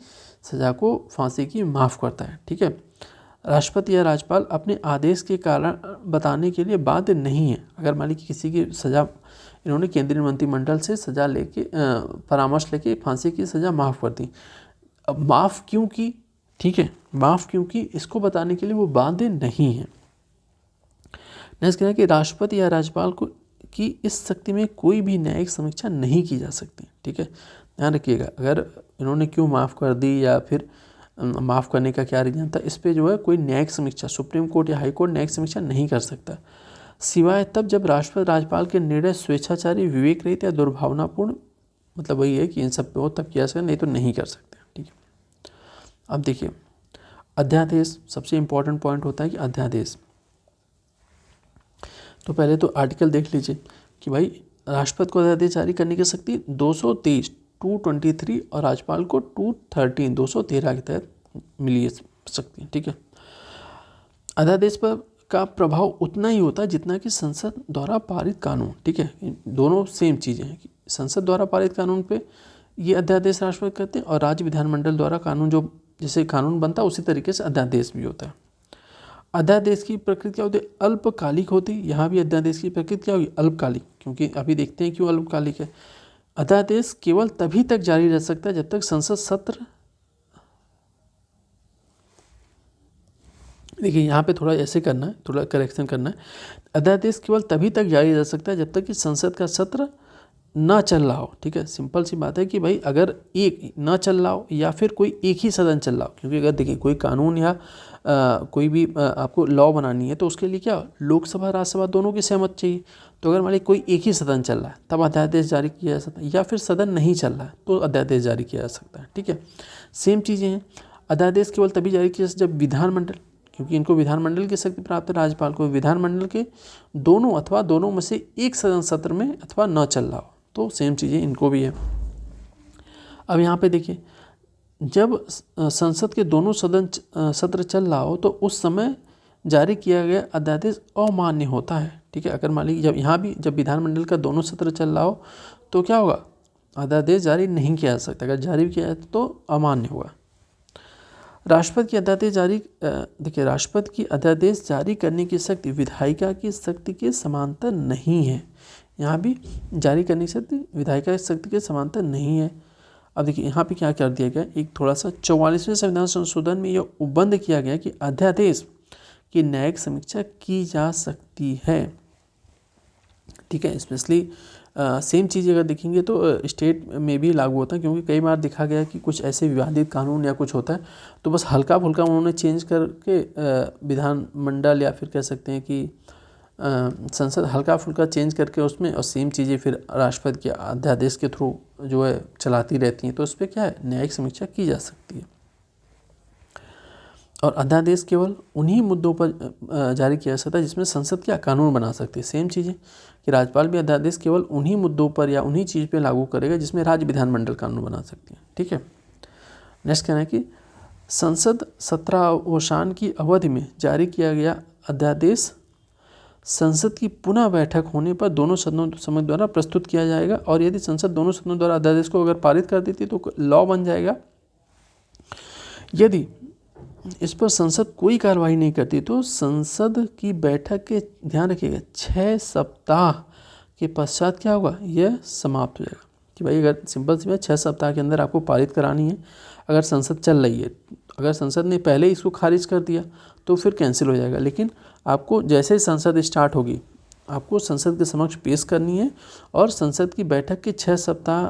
सज़ा को फांसी की माफ़ करता है। ठीक है, राष्ट्रपति या राज्यपाल अपने आदेश के कारण बताने के लिए बाध्य नहीं है। अगर मान लीजिए किसी की सज़ा इन्होंने केंद्रीय मंत्रिमंडल से सज़ा लेके परामर्श लेके फांसी की सज़ा माफ़ कर दी, अब माफ़ क्यों की? ठीक है, माफ़ क्यों की इसको बताने के लिए वो बाध्य नहीं है। नेक्स्ट कहना है कि राष्ट्रपति या राज्यपाल को की इस शक्ति में कोई भी न्यायिक समीक्षा नहीं की जा सकती। ठीक है, ध्यान रखिएगा, अगर इन्होंने क्यों माफ़ कर दी या फिर माफ़ करने का क्या रीज़न था, इस पे जो है कोई न्यायिक समीक्षा सुप्रीम कोर्ट या हाई कोर्ट न्यायिक समीक्षा नहीं कर सकता, सिवाय तब जब राष्ट्रपति राज्यपाल के निर्णय स्वेच्छाचारी, विवेक रहित या दुर्भावनापूर्ण, मतलब वही है कि इन सब पे हो तब किया सकते, नहीं तो नहीं कर सकते। ठीक है, अब देखिए अध्यादेश सबसे इम्पोर्टेंट पॉइंट होता है कि अध्यादेश। तो पहले तो आर्टिकल देख लीजिए कि भाई राष्ट्रपति को अध्यादेश जारी करने की शक्ति 223 223 और राज्यपाल को 213 के तहत मिली शक्ति। ठीक है, अध्यादेश पर का प्रभाव उतना ही होता है जितना कि संसद द्वारा पारित कानून। ठीक है, दोनों सेम चीज़ें हैं कि संसद द्वारा पारित कानून पे ये अध्यादेश राष्ट्रपति करते हैं और राज्य विधानमंडल द्वारा कानून जो जैसे कानून बनता है उसी तरीके से अध्यादेश भी होता है। अध्यादेश की प्रकृति क्या होती है? अल्पकालिक होती है। यहाँ भी अध्यादेश की प्रकृति क्या होगी? अल्पकालिक, क्योंकि अभी देखते हैं क्यों अल्पकालिक है। अध्यादेश केवल तभी तक जारी रह सकता है जब तक संसद सत्र, देखिए यहाँ पे थोड़ा ऐसे करना है, थोड़ा करेक्शन करना है। अध्यादेश केवल तभी तक जारी रह सकता है जब तक कि संसद का सत्र ना चल रहा हो। ठीक है, सिंपल सी बात है कि भाई अगर एक ना चल रहा हो या फिर कोई एक ही सदन चल रहा हो, क्योंकि अगर देखिए कोई कानून या कोई भी आपको लॉ बनानी है तो उसके लिए क्या लोकसभा राज्यसभा दोनों की सहमत चाहिए। तो अगर मान लीजिए कोई एक ही सदन चल रहा है तब अध्यादेश जारी किया जा सकता है, या फिर सदन नहीं चल रहा है तो अध्यादेश जारी किया जा सकता है। ठीक है, सेम चीज़ें हैं। अध्यादेश केवल तभी जारी किया जब विधानमंडल, क्योंकि इनको विधानमंडल की शक्ति प्राप्त है, राज्यपाल को विधानमंडल के दोनों अथवा दोनों में से एक सदन सत्र में अथवा न चल रहा हो, तो सेम चीज़ें इनको भी है। अब यहाँ पे देखिए जब संसद के दोनों सदन सत्र चल रहा हो तो उस समय जारी किया गया अध्यादेश अमान्य होता है। ठीक है, अगर मान लीजिए जब यहाँ भी जब विधानमंडल का दोनों सत्र चल रहा हो तो क्या होगा? अध्यादेश जारी नहीं किया जा सकता, अगर जारी किया जाए तो अमान्य होगा। राष्ट्रपति की अध्यादेश जारी देखिए राष्ट्रपति की अध्यादेश जारी करने की शक्ति विधायिका की शक्ति के समांतर नहीं है। यहाँ भी जारी करने की शक्ति विधायिका की शक्ति के समांतर नहीं है। अब देखिए यहाँ पे क्या कर दिया गया, एक थोड़ा सा 44वें संविधान संशोधन में यह उपबंध किया गया कि अध्यादेश की न्यायिक समीक्षा की जा सकती है। ठीक है, स्पेशली सेम चीज़ अगर देखेंगे तो स्टेट में भी लागू होता है, क्योंकि कई बार देखा गया कि कुछ ऐसे विवादित कानून या कुछ होता है तो बस हल्का फुल्का उन्होंने चेंज करके विधानमंडल या फिर कह सकते हैं कि संसद हल्का फुल्का चेंज करके उसमें, और सेम चीज़ें फिर राष्ट्रपति के अध्यादेश के थ्रू जो है चलाती रहती हैं, तो उस पर क्या है न्यायिक समीक्षा की जा सकती है। और अध्यादेश केवल उन्हीं मुद्दों पर जारी किया जा सकता है जिसमें संसद क्या कानून बना सकती है। सेम चीज़ें कि राज्यपाल भी अध्यादेश केवल उन्हीं मुद्दों पर या उन्हीं चीज़ पे लागू करेगा जिसमें राज्य विधानमंडल कानून बना सकती है। ठीक है, नेक्स्ट कहना है कि संसद सत्रावसान की अवधि में जारी किया गया अध्यादेश संसद की पुनः बैठक होने पर दोनों सदनों समक्ष द्वारा प्रस्तुत किया जाएगा, और यदि संसद दोनों सदनों द्वारा अध्यादेश को अगर पारित कर देती तो लॉ बन जाएगा। यदि इस पर संसद कोई कार्रवाई नहीं करती तो संसद की बैठक के, ध्यान रखिएगा, 6 सप्ताह के पश्चात क्या होगा, यह समाप्त हो जाएगा। कि भाई अगर सिंपल सी बात 6 सप्ताह के अंदर आपको पारित करानी है, अगर संसद चल रही है, अगर संसद ने पहले इसको खारिज कर दिया तो फिर कैंसिल हो जाएगा। लेकिन आपको जैसे ही संसद स्टार्ट होगी आपको संसद के समक्ष पेश करनी है और संसद की बैठक के 6 सप्ताह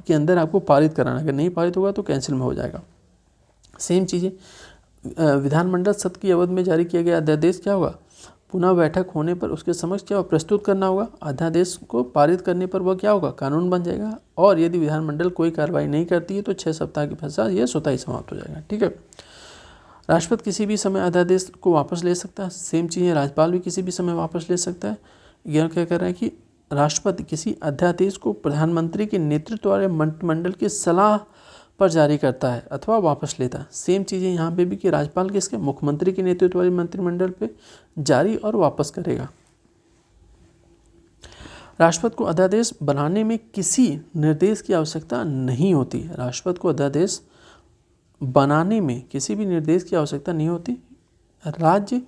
के अंदर आपको पारित कराना है। अगर नहीं पारित होगा तो कैंसिल में हो जाएगा। सेम चीज़ें विधानमंडल सत्र की अवधि में जारी किया गया अध्यादेश क्या होगा, पुनः बैठक होने पर उसके समक्ष क्या प्रस्तुत करना होगा। अध्यादेश को पारित करने पर वह क्या होगा, कानून बन जाएगा। और यदि विधानमंडल कोई कार्रवाई नहीं करती है तो 6 सप्ताह के पश्चात यह स्वतः ही समाप्त हो जाएगा। ठीक है, राष्ट्रपति किसी भी समय अध्यादेश को वापस ले सकता है, सेम चीज़ है, राज्यपाल भी किसी भी समय वापस ले सकता है। यह क्या कर रहा है कि राष्ट्रपति किसी अध्यादेश को प्रधानमंत्री के नेतृत्व वाले मंत्रिमंडल की सलाह पर जारी करता है अथवा वापस लेता है। सेम चीज़ें यहाँ पे भी कि राज्यपाल किसके, मुख्यमंत्री के नेतृत्व वाले मंत्रिमंडल पे जारी और वापस करेगा। राष्ट्रपति को अध्यादेश बनाने में किसी निर्देश की आवश्यकता नहीं होती। राष्ट्रपति को अध्यादेश बनाने में किसी भी निर्देश की आवश्यकता नहीं होती। राज्य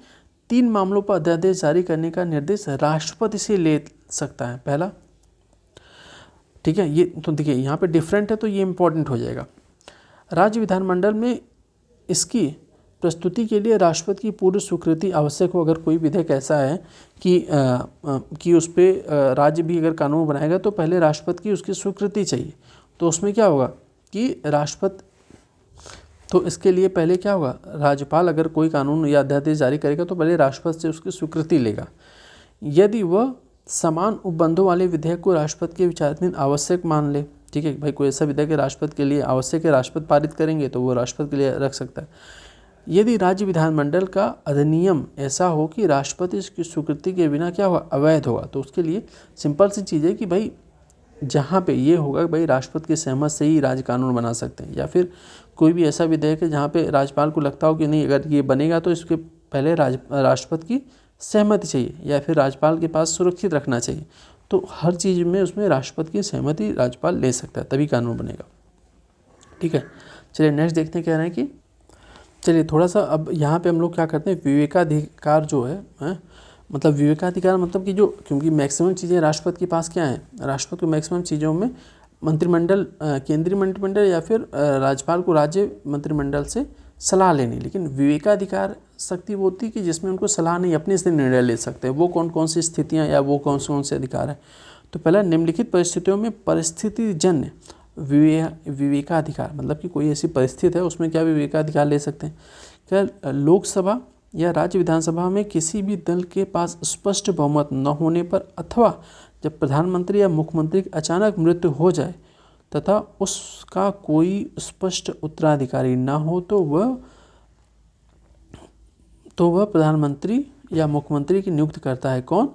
3 मामलों पर अध्यादेश जारी करने का निर्देश राष्ट्रपति से ले सकता है। पहला, ठीक है, ये तो देखिए यहाँ पे डिफरेंट है तो ये इंपॉर्टेंट हो जाएगा। राज्य विधानमंडल में इसकी प्रस्तुति के लिए राष्ट्रपति की पूर्व स्वीकृति आवश्यक हो। अगर कोई विधेयक ऐसा है कि उस पर राज्य भी अगर कानून बनाएगा तो पहले राष्ट्रपति की उसकी स्वीकृति चाहिए। तो उसमें क्या होगा कि राष्ट्रपति, तो इसके लिए पहले क्या होगा, राज्यपाल अगर कोई कानून या अध्यादेश जारी करेगा तो पहले राष्ट्रपति से उसकी स्वीकृति लेगा। यदि वह समान उपबंधों वाले विधेयक को राष्ट्रपति के विचाराधीन आवश्यक मान ले, ठीक है भाई, कोई ऐसा विधेयक राष्ट्रपति के लिए आवश्यक है, राष्ट्रपति पारित करेंगे तो वो राष्ट्रपति के लिए रख सकता है। यदि राज्य विधानमंडल का अधिनियम ऐसा हो कि राष्ट्रपति इसकी स्वीकृति के बिना क्या होगा, अवैध होगा, तो उसके लिए सिंपल सी चीज़ है कि भाई जहाँ पे ये होगा भाई राष्ट्रपति की सहमत से ही राज्य कानून बना सकते हैं। या फिर कोई भी ऐसा विधेयक है जहाँ पे राज्यपाल को लगता हो कि नहीं अगर ये बनेगा तो इसके पहले राष्ट्रपति की सहमति चाहिए या फिर राज्यपाल के पास सुरक्षित रखना चाहिए, तो हर चीज़ में उसमें राष्ट्रपति की सहमति राज्यपाल ले सकता है, तभी कानून बनेगा। ठीक है, चलिए नेक्स्ट देखते हैं क्या है कि चलिए थोड़ा सा अब यहाँ पे हम लोग क्या करते हैं, विवेकाधिकार जो है मतलब विवेकाधिकार मतलब कि जो, क्योंकि मैक्सिमम चीज़ें राष्ट्रपति के पास क्या है, राष्ट्रपति को मैक्सिमम चीज़ों में मंत्रिमंडल, केंद्रीय मंत्रिमंडल या फिर राज्यपाल को राज्य मंत्रिमंडल से सलाह लेनी, लेकिन विवेकाधिकार शक्ति वो होती है कि जिसमें उनको सलाह नहीं, अपने से निर्णय ले सकते हैं। वो कौन कौन सी स्थितियाँ या वो कौन से अधिकार हैं। तो पहला, निम्नलिखित परिस्थितियों में परिस्थितिजन्य विवेकाधिकार, मतलब कि कोई ऐसी परिस्थिति है उसमें क्या विवेकाधिकार ले सकते हैं। क्या लोकसभा या राज्य विधानसभा में किसी भी दल के पास स्पष्ट बहुमत न होने पर अथवा जब प्रधानमंत्री या मुख्यमंत्री की अचानक मृत्यु हो जाए तथा उसका कोई स्पष्ट उत्तराधिकारी न हो तो वह प्रधानमंत्री या मुख्यमंत्री की नियुक्त करता है। कौन,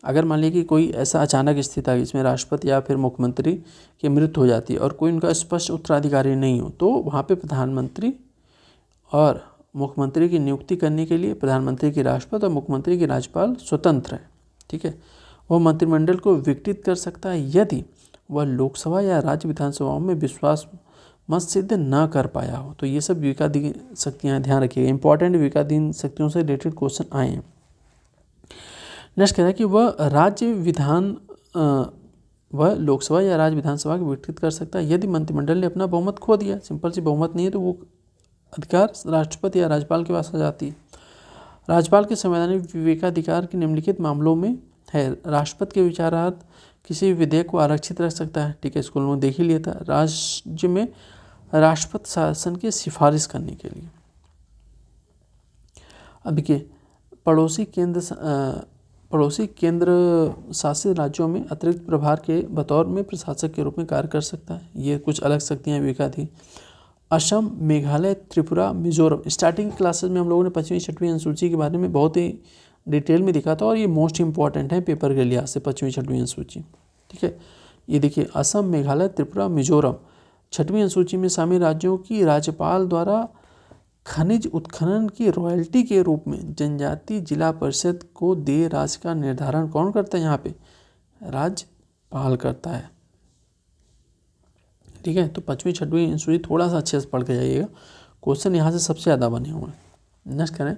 अगर मान लीजिए कि कोई ऐसा अचानक स्थिति है जिसमें राष्ट्रपति या फिर मुख्यमंत्री की मृत्यु हो जाती है और कोई उनका स्पष्ट उत्तराधिकारी नहीं हो, तो वहाँ पे प्रधानमंत्री और मुख्यमंत्री की नियुक्ति करने के लिए प्रधानमंत्री की राष्ट्रपति और मुख्यमंत्री की राज्यपाल स्वतंत्र है। ठीक है, वह मंत्रिमंडल को विघटित कर सकता है यदि वह लोकसभा या राज्य विधानसभाओं में विश्वास मत सिद्ध न कर पाया हो। तो ये सब विवेकाधीन शक्तियाँ ध्यान रखिएगा, इंपॉर्टेंट विवेकाधीन शक्तियों से रिलेटेड क्वेश्चन आए हैं। नेक्स्ट कह रहा है कि वह लोकसभा या राज्य विधानसभा को विघटित कर सकता है यदि मंत्रिमंडल ने अपना बहुमत खो दिया। सिंपल सी, बहुमत नहीं है तो वो अधिकार राष्ट्रपति या राज्यपाल के पास आ जाती है। राज्यपाल के संवैधानिक विवेकाधिकार के निम्नलिखित मामलों में है, राष्ट्रपति के विचारार्थ किसी विधेयक को आरक्षित रख सकता है। ठीक है, इसको लोगों ने देख ही लिया था। राज्य में राष्ट्रपति शासन की सिफारिश करने के लिए। अब देखिए, पड़ोसी केंद्र शासित राज्यों में अतिरिक्त प्रभार के बतौर में प्रशासक के रूप में कार्य कर सकता है। ये कुछ अलग शक्तियाँ विवेकाधीन। असम, मेघालय, त्रिपुरा, मिजोरम। स्टार्टिंग क्लासेस में हम लोगों ने 5वीं 6वीं अनुसूची के बारे में बहुत ही डिटेल में दिखा था और ये मोस्ट इंपॉर्टेंट है पेपर के लिहाज से 5वीं 6वीं अनुसूची। ठीक है, ये देखिए असम, मेघालय, त्रिपुरा, मिजोरम 6वीं अनुसूची में शामिल राज्यों की राज्यपाल द्वारा खनिज उत्खनन की रॉयल्टी के रूप में जनजाति जिला परिषद को दे राज्य का निर्धारण कौन करता है, यहाँ पे राज्यपाल करता है। ठीक है, तो 5वीं 6वीं अनुसूची थोड़ा सा अच्छे से पढ़ के जाइएगा, क्वेश्चन यहाँ से सबसे ज़्यादा बने हुए हैं। नेक्स्ट करें,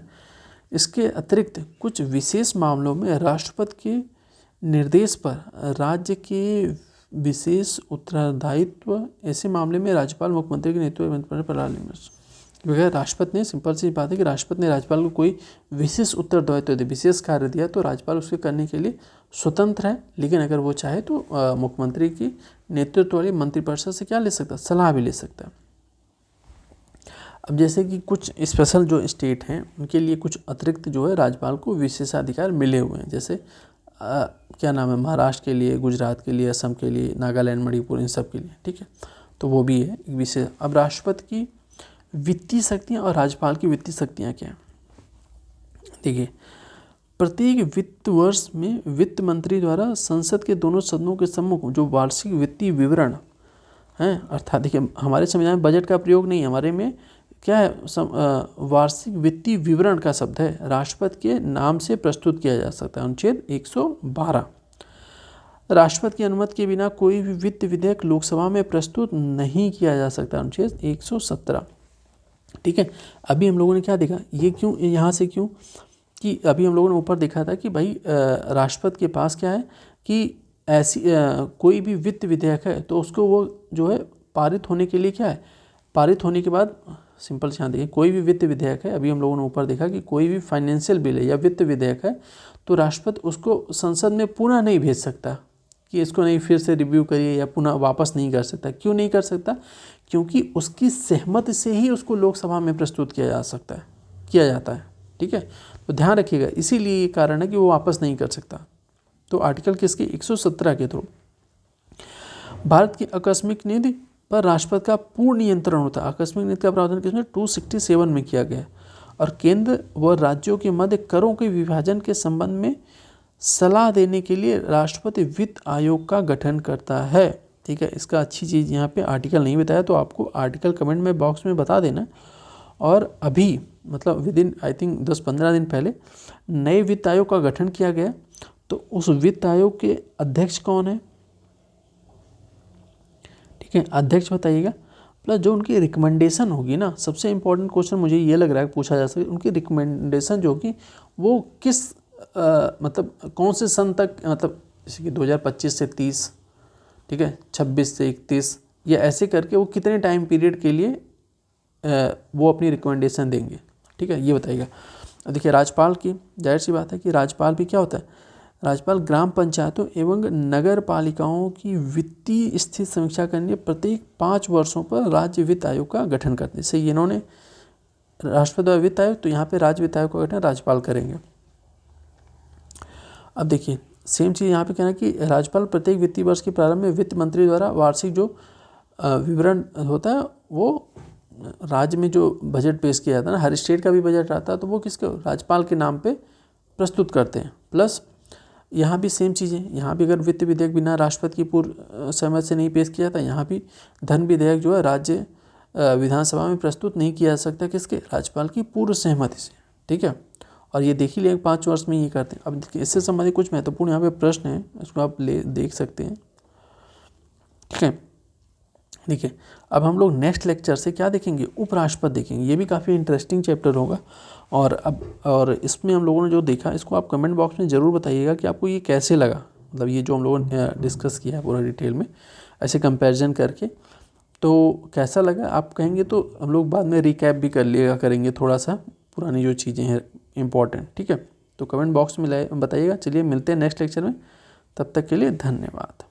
इसके अतिरिक्त कुछ विशेष मामलों में राष्ट्रपति के निर्देश पर राज्य के विशेष उत्तरदायित्व, ऐसे मामले में राज्यपाल मुख्यमंत्री के नेतृत्व पर राष्ट्रपति ने, सिंपल सी बात है कि राष्ट्रपति ने राज्यपाल को कोई विशेष उत्तरदायित्व दिया, विशेष कार्य दिया, तो राज्यपाल उसके करने के लिए स्वतंत्र है। लेकिन अगर वो चाहे तो मुख्यमंत्री की नेतृत्व वाली मंत्रिपरिषद से क्या ले सकता है, सलाह भी ले सकता है। अब जैसे कि कुछ स्पेशल जो स्टेट हैं उनके लिए कुछ अतिरिक्त जो है राज्यपाल को विशेषाधिकार मिले हुए हैं, जैसे क्या नाम है, महाराष्ट्र के लिए, गुजरात के लिए, असम के लिए, नागालैंड, मणिपुर, इन सब के लिए। ठीक है, तो वो भी है एक विशेष। अब राष्ट्रपति की वित्तीय शक्तियाँ और राज्यपाल की वित्तीय शक्तियाँ क्या हैं। देखिए, प्रत्येक वित्त वर्ष में वित्त मंत्री द्वारा संसद के दोनों सदनों के सम्मुख जो वार्षिक वित्तीय विवरण हैं, अर्थात देखिए हमारे संविधान में बजट का प्रयोग नहीं है, हमारे में क्या है, वार्षिक वित्तीय विवरण का शब्द है, राष्ट्रपति के नाम से प्रस्तुत किया जा सकता है। अनुच्छेद 112, राष्ट्रपति की अनुमति के बिना कोई भी वित्त विधेयक लोकसभा में प्रस्तुत नहीं किया जा सकता। अनुच्छेद 117, ठीक है। अभी हम लोगों ने क्या देखा, ये क्यों, यहाँ से क्यों, कि अभी हम लोगों ने ऊपर देखा था कि भाई राष्ट्रपति के पास क्या है कि ऐसी कोई भी वित्त विधेयक है तो उसको वो जो है पारित होने के लिए क्या है, पारित होने के बाद सिंपल से यहाँ देखिए, कोई भी वित्त विधेयक है, अभी हम लोगों ने ऊपर देखा कि कोई भी फाइनेंशियल बिल है या वित्त विधेयक है तो राष्ट्रपति उसको संसद में पुनः नहीं भेज सकता कि इसको नहीं फिर से रिव्यू करिए या पुनः वापस नहीं कर सकता। क्यों नहीं कर सकता, क्योंकि उसकी सहमति से ही उसको लोकसभा में प्रस्तुत किया जाता है, ठीक है। तो ध्यान रखिएगा, इसीलिए ये कारण है कि वो वापस नहीं कर सकता। तो आर्टिकल किसके, 117 के थ्रू भारत की आकस्मिक निधि पर राष्ट्रपति का पूर्ण नियंत्रण होता है। आकस्मिक निधि का प्रावधान किसमें, 267 में किया गया है। और केंद्र व राज्यों के मध्य करों के विभाजन के संबंध में सलाह देने के लिए राष्ट्रपति वित्त आयोग का गठन करता है, ठीक है। इसका अच्छी चीज़ यहाँ पे आर्टिकल नहीं बताया, तो आपको आर्टिकल कमेंट में बॉक्स में बता देना। और अभी मतलब विद इन आई थिंक 10-15 दिन पहले नए वित्त आयोग का गठन किया गया, तो उस वित्त आयोग के अध्यक्ष कौन है, ठीक है, अध्यक्ष बताइएगा। प्लस जो उनकी रिकमेंडेशन होगी ना, सबसे इम्पोर्टेंट क्वेश्चन मुझे ये लग रहा है पूछा जा सकता है, उनकी रिकमेंडेशन जो होगी वो किस मतलब कौन से सन तक, मतलब जैसे कि 2025 से 30, ठीक है, 26 से 31, या ऐसे करके वो कितने टाइम पीरियड के लिए वो अपनी रिकमेंडेशन देंगे, ठीक है, ये बताइएगा। देखिए राज्यपाल की, जाहिर सी बात है कि राज्यपाल भी क्या होता है, राज्यपाल ग्राम पंचायतों एवं नगर पालिकाओं की वित्तीय स्थिति समीक्षा करने प्रत्येक 5 वर्षों पर राज्य वित्त आयोग का गठन करते हैं। जैसे इन्होंने राष्ट्रपति द्वारा वित्त आयोग, तो यहाँ पे राज्य वित्त आयोग का गठन राज्यपाल करेंगे। अब देखिए सेम चीज़ यहाँ पे कहना है कि राज्यपाल प्रत्येक वित्तीय वर्ष के प्रारंभ में वित्त मंत्री द्वारा वार्षिक जो विवरण होता है वो राज्य में जो बजट पेश किया जाता है ना, हर स्टेट का भी बजट आता है, तो वो किसके, राज्यपाल के नाम पे प्रस्तुत करते हैं। प्लस यहाँ भी सेम चीज़ है, यहाँ भी अगर वित्त विधेयक बिना राष्ट्रपति की पूर्व सहमति से नहीं पेश किया जाता, यहाँ भी धन विधेयक जो है राज्य विधानसभा में प्रस्तुत नहीं किया जा सकता, किसके, राज्यपाल की पूर्व सहमति से, ठीक है। और ये देख ही लिया 5 वर्ष में ये करते हैं। अब देखिए इससे संबंधित कुछ महत्वपूर्ण यहाँ पे प्रश्न है, इसको आप देख सकते हैं, ठीक है। देखिए अब हम लोग नेक्स्ट लेक्चर से क्या देखेंगे, उपराष्ट्रपति देखेंगे। ये भी काफ़ी इंटरेस्टिंग चैप्टर होगा। और इसमें हम लोगों ने जो देखा, इसको आप कमेंट बॉक्स में ज़रूर बताइएगा कि आपको ये कैसे लगा, मतलब ये जो हम लोगों ने डिस्कस किया है पूरा डिटेल में ऐसे कंपैरिजन करके, तो कैसा लगा आप कहेंगे तो हम लोग बाद में रिकैप भी कर लिएगा करेंगे थोड़ा सा पुरानी जो चीज़ें हैं इम्पॉर्टेंट, ठीक है। तो कमेंट बॉक्स में बताइएगा। चलिए मिलते हैं नेक्स्ट लेक्चर में, तब तक के लिए धन्यवाद।